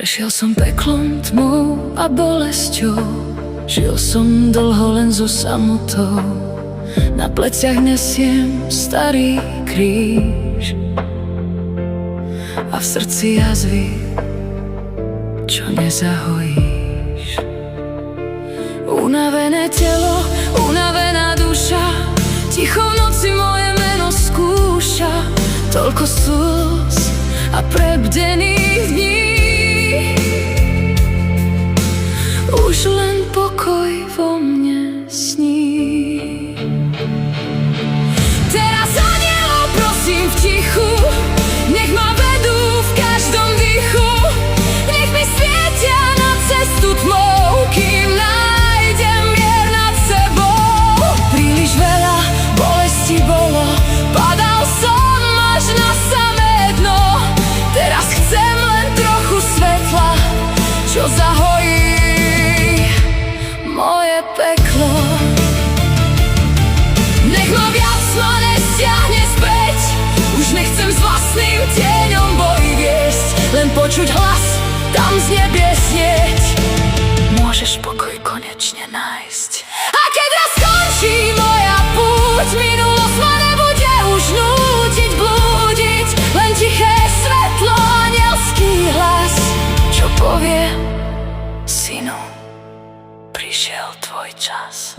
Prešiel som peklom, tmou a bolesťou, žil som dlho len so samotou. Na pleciach nesiem starý kríž a v srdci jazvy, čo nezahojíš. Unavené telo, unavená duša, ticho v noci moje meno skúša. Toľko slz a prebdených dní, už len pokoj vo mne sní. Teraz anielov prosím v tichu, nech ma vedú v každom dýchu, nech mi svietia na cestu tmou, kým nájdem mier nad sebou. Príliš veľa bolesti bolo, padal som až na samé dno. Teraz chcem len trochu svetla, čo zahojí moje peklo. Nech ma viac nestiahne späť, už nechcem s vlastným tieňom boj viesť, len počuť hlas tam z nebies znieť. Môžeš pokoj konečne nájsť. A keď raz skončí moja púť, minulosť ma nebude už nútiť blúdiť, len tiché svetlo, anielský hlas, čo povie: synu, prišiel tvoj čas.